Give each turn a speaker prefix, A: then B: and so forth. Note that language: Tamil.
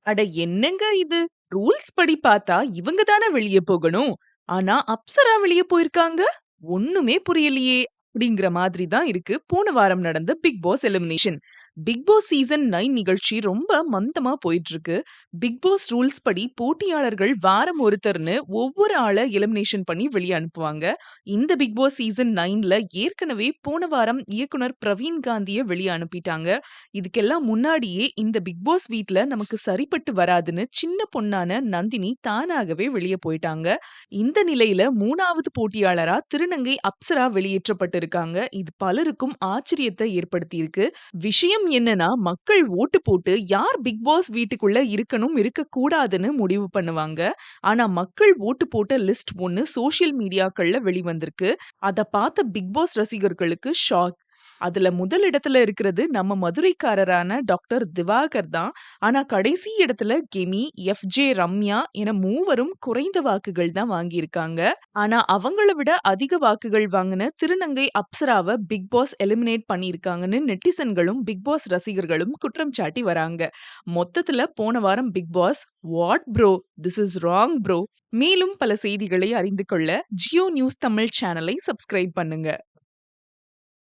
A: அட என்னங்க இது? ரூல்ஸ் படி பார்த்தா இவங்க தானே வெளிய போகணும். ஆனா அப்சரா வெளிய போயிருக்காங்க. ஒண்ணுமே புரியலையே! அப்படிங்கிற மாதிரி தான் இருக்கு போன வாரம் நடந்த Bigg Boss elimination. Bigg Boss season 9 நிகழ்ச்சி ரொம்ப மந்தமா போயிட்டு இருக்கு. பிக் பாஸ் ரூல்ஸ் படி போட்டியாளர்கள் வாரம் ஒருத்தர்னு ஒவ்வொரு ஆள எலிமினேஷன் பண்ணி வெளிய அனுப்புவாங்க. இந்த பிக் பாஸ் சீசன் 9ல ஏற்கனவே போன வாரம் இயக்குனர் பிரவீன் காந்திய வெளிய அனுப்பிட்டாங்க. இதுக்கெல்லாம் முன்னாடியே இந்த பிக் பாஸ் வீட்ல நமக்கு சரிப்பட்டு வராதுன்னு சின்ன பொண்ணான நந்தினி தானாகவே வெளிய போயிட்டாங்க. இந்த நிலையில 3வது போட்டியாளரா திருநங்கை அப்சரா வெளியேற்றப்பட்டிருக்காங்க. இது பலருக்கும் ஆச்சரியத்தை ஏற்படுத்தியிருக்கு. விஷயம் என்னன்னா, மக்கள் ஓட்டு போட்டு யார் பிக் பாஸ் வீட்டுக்குள்ள இருக்கணும், இருக்கக்கூடாதுன்னு முடிவு பண்ணுவாங்க. ஆனா மக்கள் ஓட்டு போட்ட லிஸ்ட் ஒண்ணு சோஷியல் மீடியாக்கள்ல வெளிவந்திருக்கு. அத பார்த்த பிக் பாஸ் ரசிகர்களுக்கு ஷாக். அதுல முதல் இடத்துல இருக்கிறது நம்ம மதுரைக்காரரான டாக்டர் திவாகர் தான். ஆனா கடைசி இடத்துல கெமி, எஃப்ஜே ரம்யா என மூவரும் குறைந்த வாக்குகள் தான் வாங்கியிருக்காங்க. ஆனா அவங்கள விட அதிக வாக்குகள் வாங்குன திருநங்கை அப்சராவ பிக் பாஸ் எலிமினேட் பண்ணியிருக்காங்கன்னு நெட்டிசன்களும், பிக் பாஸ் ரசிகர்களும் குற்றம் சாட்டி வராங்க. மொத்தத்துல போன வாரம் Bigg Boss what bro this is wrong bro. மேலும் பல செய்திகளை அறிந்து கொள்ள ஜியோ நியூஸ் தமிழ் சேனலை சப்ஸ்கிரைப் பண்ணுங்க.